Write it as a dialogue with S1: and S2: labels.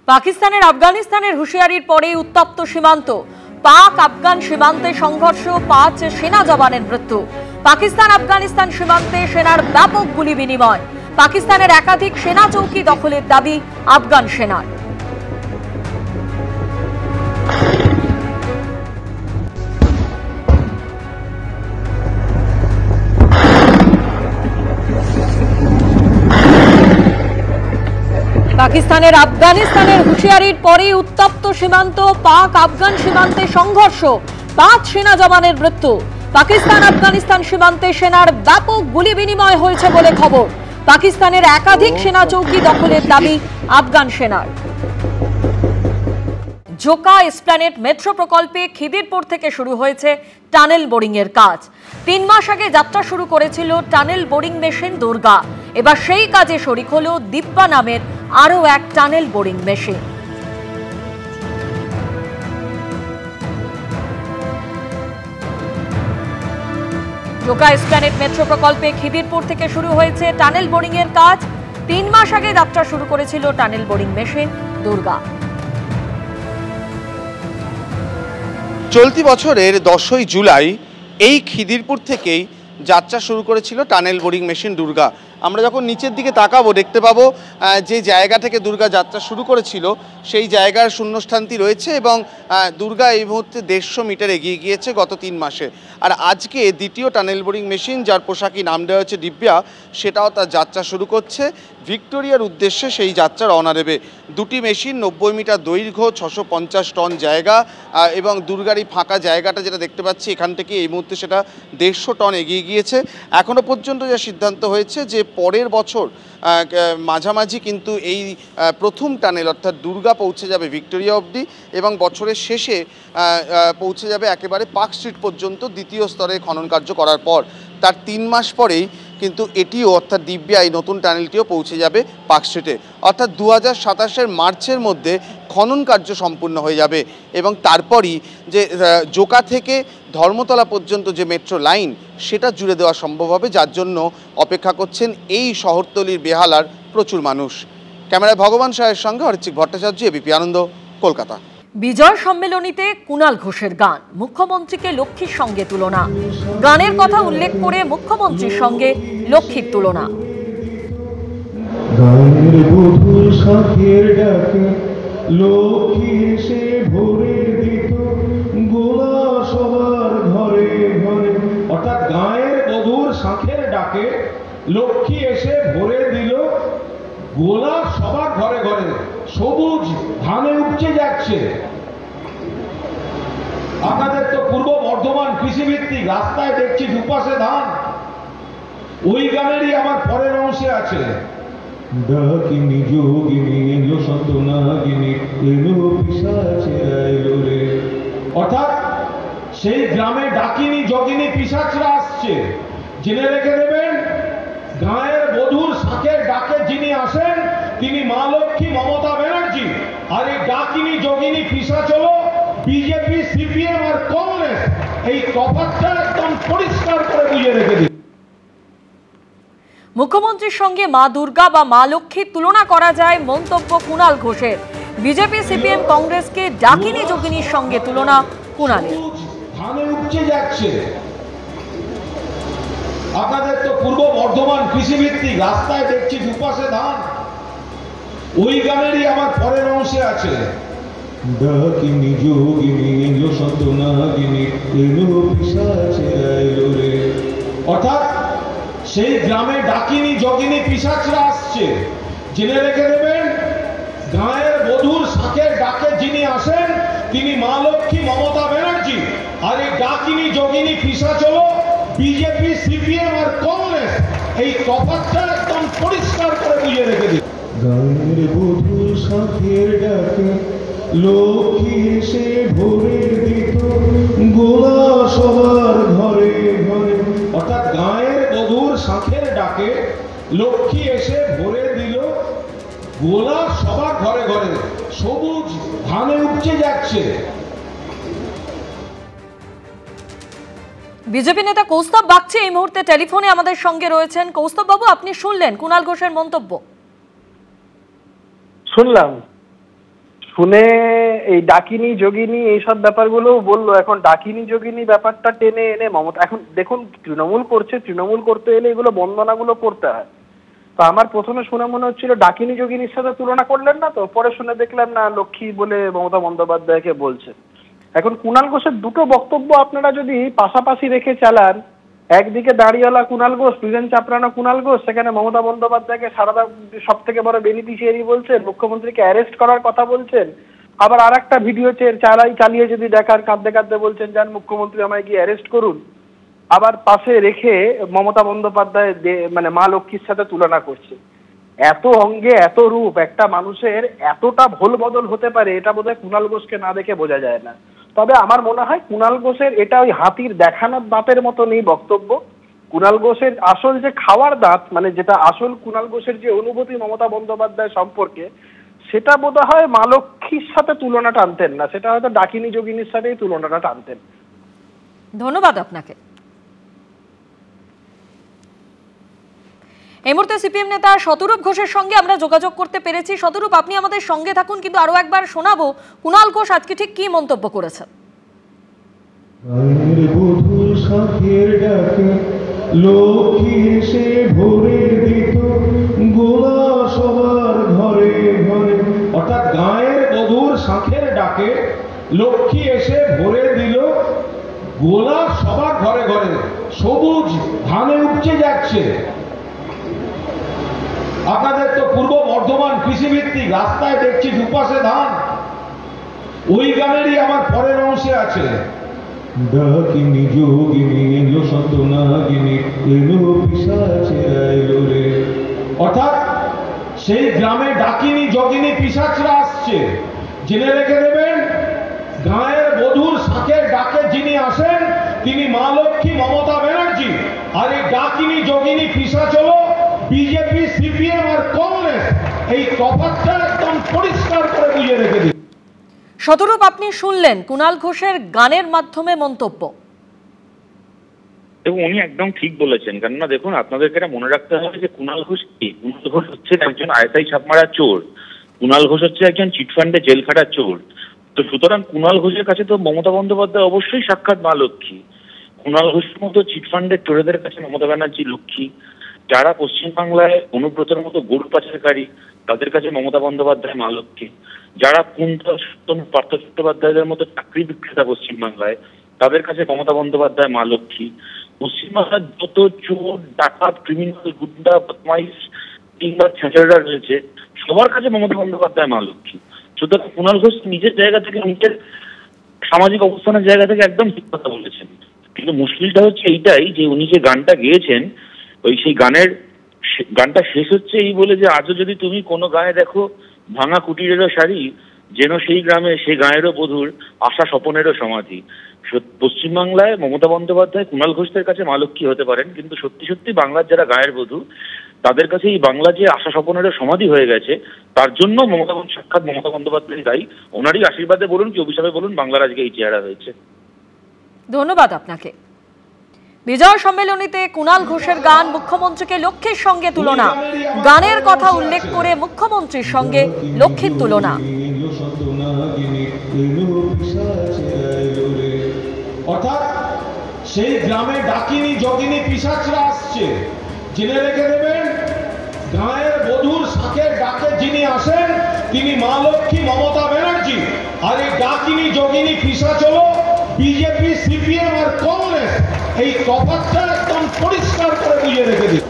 S1: পাকিস্তানের আফগানিস্তানের হুঁশিয়ারির পরে উত্তপ্ত সীমান্ত। পাক আফগান সীমান্তে সংঘর্ষ, ৫ সেনা জওয়ানের মৃত্যু। পাকিস্তান আফগানিস্তান সীমান্তে সেনার ব্যাপক গুলি বিনিময়। পাকিস্তানের একাধিক সেনা চৌকি দখলের দাবি আফগান সেনার। পাকিস্তানের আফগানিস্তানের হুঁশিয়ারির পরে উত্তপ্ত সীমান্ত। পাক আফগান সীমান্তে সংঘর্ষ, ৫ সেনা জওয়ানের মৃত্যু। পাকিস্তান আফগানিস্তান সীমান্তে সেনার ব্যাপক গুলি বিনিময় হয়েছে বলে খবর। পাকিস্তানের একাধিক সেনা চৌকি দখলের দাবি আফগান সেনার। জোকা এসপ্ল্যানেড মেট্রো প্রকল্পে খিদিরপুর থেকে শুরু হয়েছে টানেল বোরিং এর কাজ। ৩ মাস আগে যাত্রা শুরু করেছিল টানেল বোরিং মেশিন দুর্গা। এবার সেই কাজে শরিক হলো দিব্যা নামের আরও এক tunnel boring machine. Joka Esplanade metro প্রকল্পে খিদিরপুর থেকে শুরু হয়েছে টানেল বোরিং এর কাজ। ৩ মাস আগে যাত্রা শুরু করেছিল টানেল বোরিং মেশিন দুর্গা।
S2: চলতি বছরের 10ই জুলাই এই খিদিরপুর থেকেই যাত্রা শুরু করেছিল টানেল বোরিং মেশিন দুর্গা। আমরা যখন নিচের দিকে তাকাবো দেখতে পাবো যে জায়গা থেকে দুর্গা যাত্রা শুরু করেছিল সেই জায়গার শূন্যস্থানটি রয়েছে এবং দুর্গা এই মুহূর্তে 150 মিটার এগিয়ে গিয়েছে গত 3 মাসে। আর আজকে দ্বিতীয় টানেল বোরিং মেশিন, যার পোশাকি নাম দেওয়া হচ্ছে দিব্যা, সেটাও তার যাত্রা শুরু করছে। ভিক্টোরিয়ার উদ্দেশ্যে সেই যাত্রা রওনা দেবে। দুটি মেশিন 90 মিটার দৈর্ঘ্য, 650 টন জায়গা এবং দুর্গার এই ফাঁকা জায়গাটা যেটা দেখতে পাচ্ছি এখান থেকে এই মুহূর্তে সেটা 150 টন এগিয়ে গিয়েছে। এখনও পর্যন্ত যা সিদ্ধান্ত হয়েছে যে পরের বছর মাঝামাঝি কিন্তু এই প্রথম টানেল অর্থাৎ দুর্গা পৌঁছে যাবে ভিক্টোরিয়া অবধি এবং বছরের শেষে পৌঁছে যাবে একেবারে পার্ক স্ট্রিট পর্যন্ত দ্বিতীয় স্তরে খনন কার্য করার পর। তার 3 মাস পরেই কিন্তু এটিও অর্থাৎ দিব্যা এই নতুন টানেলটিও পৌঁছে যাবে পার্ক স্ট্রিটে। অর্থাৎ 2027 মার্চের মধ্যে খনন কার্য সম্পূর্ণ হয়ে যাবে এবং তারপরই যে জোকা থেকে ধর্মতলা পর্যন্ত যে মেট্রো লাইন সেটা জুড়ে দেওয়া সম্ভব হবে, যার জন্য অপেক্ষা করছেন এই শহরতলির বেহালার প্রচুর মানুষ। ক্যামেরায় ভগবান সাহের সঙ্গে অরিত্রিক ভট্টাচার্য, এবিপি আনন্দ, কলকাতা।
S1: বিজয় সম্মেলনীতে কুণাল ঘোষের গান, মুখ্যমন্ত্রীকে লক্ষ্মীর সঙ্গে তুলনা। গানের কথা উল্লেখ করে মুখ্যমন্ত্রীর সঙ্গে লক্ষ্মীর তুলনা।
S3: লক্ষ্মী এসে ভরে দিত গোলা সবার ঘরে ঘরে, অর্থাৎ গায়ের বধূর শাঁখের ডাকে লক্ষ্মী এসে ভরে দিল গোলা সবার ঘরে ঘরে। সবুজ ধানে উপচে যাচ্ছে। আপনাদের তো পূর্ব বর্ধমান কৃষিভিত্তিক, রাস্তায় দেখছি দুপাশে ধান। ওই গানেরই আমার পরের অংশে আছে, ডাকিনী যোগিনী এলো সতনাগিনী এলো পিশাচেরা এলো রে। অর্থাৎ সেই গ্রামে ডাকিনী যোগিনী পিশাচরা আসছে। জেনে রেখে দেবেন, গায়ের বধূর শাঁখের ডাকে যিনি আসেন তিনি মা লক্ষ্মী মমতা ব্যানার্জি। আর এই ডাকিনী যোগিনী পিশাচ হলো বিজেপি, সিপিএম আর কংগ্রেস। এই তফাৎটা একদম পরিষ্কার করে বুঝে রেখে দিন।
S1: মুখ্যমন্ত্রীর সঙ্গে মা দুর্গা বা মা লক্ষ্মীর তুলনা করা যায়, মন্তব্য কুণাল ঘোষের। বিজেপি, সিপিএম, কংগ্রেসকে ডাকিনী যোগিনীর সঙ্গে তুলনা কুণালের।
S3: ধানে উপচে যাচ্ছে। আপনাদের তো পূর্ব বর্ধমান কৃষিভিত্তিক, রাস্তায় দেখছি দুপাশে ধান। ওই গানেরই আমার পরের অংশে আছে, ডাকিনী যোগিনী এলো সতনাগিনী এলো পিশাচেরা এলো রে। অর্থাৎ সেই গ্রামে ডাকিনী যোগিনী পিশাচরা আসছে। জেনে রেখে দেবেন, গায়ের বধূর শাঁখের ডাকে যিনি আসেন তিনি মা লক্ষ্মী মমতা ব্যানার্জি। আর এই ডাকিনী যোগিনী পিশাচ হলো বিজেপি, সিপিএম আর কংগ্রেস। এই তফাৎটা একদম পরিষ্কার করে বুঝে রেখে দিন। গায়ের বধূর শাঁখের ডাকে লক্ষ্মী এসে ভরে দিত গোলা সবার ঘরে ঘরে। অর্থাৎ গায়ের বধূর শাঁখের ডাকে লক্ষ্মী এসে ভরে দিল গোলা সবার ঘরে ঘরে। সবুজ ধানে উপচে যাচ্ছে।
S1: বিজেপি নেতা কৌস্তব বাগচি এই মুহূর্তে টেলিফোনে আমাদের সঙ্গে রয়েছেন। কৌস্তব বাবু, আপনি শুনলেন কুণাল ঘোষের মন্তব্য?
S4: শুনলাম। শুনে এই ডাকিনী যোগিনী এইসব ব্যাপারগুলো বললো। এখন ডাকিনী যোগিনী ব্যাপারটা টেনে এনে মমতা, এখন দেখুন তৃণমূল করছে, তৃণমূল করতে এলে এগুলো বন্দনাগুলো করতে হয়। তো আমার প্রথমে শুনে মনে হচ্ছিল ডাকিনী যোগিনীর সাথে তুলনা করলেন না, তো পরে শুনে দেখলাম না লক্ষ্মী বলে মমতা বন্দ্যোপাধ্যায়কে বলছে। এখন কুণাল ঘোষের দুটো বক্তব্য আপনারা যদি পাশাপাশি রেখে চালান, একদিকে দাঁড়িয়েওয়ালা কুণাল ঘোষ, প্রিভেন চাপড়ানো কুণাল ঘোষ, সেখানে মমতা বন্দ্যোপাধ্যায়কে সারদা সব থেকে বড় বেনিফিশিয়ারি বলছেন, মুখ্যমন্ত্রীকে অ্যারেস্ট করার কথা বলছেন, আবার আর একটা ভিডিও চালিয়ে যদি দেখার কাঁদতে কাঁদতে বলছেন যান মুখ্যমন্ত্রী আমায় গিয়ে অ্যারেস্ট করুন, আবার পাশে রেখে মমতা বন্দ্যোপাধ্যায় মানে মা লক্ষ্মীর সাথে তুলনা করছে। এত অঙ্গে এত রূপ একটা মানুষের এতটা ভোল বদল হতে পারে, এটা বোধহয় কুণাল ঘোষকে না দেখে বোঝা যায় না। তবে আমার মনে হয় কুণাল ঘোষের এটা ওই হাতির দেখানোর দাঁতের মতো নেই বক্তব্য। কুণাল ঘোষের আসল যে খাওয়ার দাঁত, মানে যেটা আসল কুণাল ঘোষের যে অনুভূতি মমতা বন্দ্যোপাধ্যায় সম্পর্কে, সেটা বোধহয় মা লক্ষ্মীর সাথে তুলনা টানতেন না, সেটা হয়তো ডাকিনী যোগিনীর সাথেই তুলনাটা টানতেন।
S1: ধন্যবাদ আপনাকে। এই মুহূর্তে সিপিএম নেতা শতরূপ ঘোষের সঙ্গে আমরা যোগাযোগ করতে পেরেছি। শতরূপ, আপনি আমাদের সঙ্গে থাকুন, কিন্তু আরো একবার শোনাবো কুণাল ঘোষ আজকে ঠিক কি মন্তব্য করেছেন।
S3: লক্ষ্মী এসে ভরে দিত গোলা সবার ঘরে ঘরে, অর্থাৎ গায়ের বধূর শাঁখের ডাকে লক্ষ্মী এসে ভরে দিল গোলা সবার ঘরে ঘরে। সবুজ ধানে উপচে যাচ্ছে। আপনাদের তো পূর্ব বর্ধমান কৃষিভিত্তিক, রাস্তায় দেখছি দুপাশে ধান। ওই গানেরই আমার পরের অংশে আছে, ডাকিনী যোগিনী এলো সতনাগিনী এলো পিশাচে এলো রে। অর্থাৎ সেই গ্রামে ডাকিনী যোগিনী পিশাচরা আসছে। জেনে রেখে দেবেন, গায়ের বধূর শাঁখের ডাকে যিনি আসেন তিনি মা লক্ষ্মী মমতা ব্যানার্জি। আর এই ডাকিনী যোগিনী পিশাচ হলো বিজেপি, সিপিএম আর কংগ্রেস। এই তফাৎটা একদম পরিষ্কার করে বুঝিয়ে রেখে দিন।
S1: শতরূপ, আপনি শুনলেন কুণাল ঘোষের গানের মাধ্যমে মন্তব্য।
S5: এবং উনি একদম ঠিক বলেছেন, কেননা দেখুন আপনাদেরকে এটা মনে রাখতে হবে যে কুণাল ঘোষ কি, কুণাল ঘোষ হচ্ছেন একজন আয়তাই ছাপমারা চোর, কুণাল ঘোষ হচ্ছে একজন চিটফান্ডে জেল খাটা চোর। তো সুতরাং কুণাল ঘোষের কাছে তো মমতা বন্দ্যোপাধ্যায় অবশ্যই সাক্ষাৎ মা লক্ষ্মী। কুণাল ঘোষের মতো চিটফান্ডের চোরেদের কাছে মমতা ব্যানার্জি লক্ষ্মী। যারা পশ্চিমবাংলায় অনুব্রতের মতো গরু পাচারকারী তাদের কাছে মমতা বন্দ্যোপাধ্যায় মা লক্ষ্মী। যারা কুন্তল পার্থ চট্টোপাধ্যায়দের মতো চাকরি বিক্রেতা পশ্চিমবাংলায় তাদের কাছে মমতা বন্দ্যোপাধ্যায় মা লক্ষ্মী। পশ্চিমবাংলার যত চোর, ডাকাত, ক্রিমিনাল, গুন্ডা, বদমাইশ কিংবা ছেঁচড়া রয়েছে সবার কাছে মমতা বন্দ্যোপাধ্যায় মা লক্ষ্মী। সুতরাং কুণাল ঘোষ নিজের জায়গা থেকে, নিজের সামাজিক অবস্থানের জায়গা থেকে একদম ঠিক কথা বলেছেন। কিন্তু মুশকিলটা হচ্ছে এইটাই যে উনি যে গানটা গেয়েছেন, সেই গানটা শেষ হচ্ছে এই বলে যে আজও যদি তুমি কোনো গায়ে দেখো ভাঙা কুটিরেরও শাড়ি, যেন সেই গ্রামে সেই গায়েরও বধূর আশা স্বপনেরও সমাধি। পশ্চিমবাংলায় মমতা বন্দ্যোপাধ্যায় কুণাল ঘোষের কাছে মা লক্ষ্মী হতে পারেন, কিন্তু সত্যি সত্যি বাংলার যারা গায়ের বধূ তাদের কাছে এই বাংলা যে আশা স্বপনেরও সমাধি হয়ে গেছে, তার জন্য সাক্ষাৎ মমতা বন্দ্যোপাধ্যায় দায়ী। ওনারই আশীর্বাদে বলুন কি অভিশাপে বলুন, বাংলার আজকে এই চেহারা হয়েছে।
S1: ধন্যবাদ আপনাকে। বিজয় সম্মেলনীতে কুণাল ঘোষের গান, মুখ্যমন্ত্রীকে লক্ষ্মীর সঙ্গে তুলনা, গানের কথা উল্লেখ করে মুখ্যমন্ত্রীর সঙ্গে লক্ষ্মীর তুলনা।
S3: অর্থাৎ সেই গ্রামে ডাকিনী যোগিনী পিশাচরা আসছে। জেনে রেখে দেবেন, গায়ের বধূর শাঁখের ডাকে যিনি আসেন তিনি মা লক্ষ্মী মমতা ব্যানার্জি। আর এই ডাকিনী যোগিনী পিশাচ হলো বিজেপি, সিপিএম আর কংগ্রেস। এই তফাৎটা একদম পরিষ্কার করে বুঝিয়ে রেখে দিন।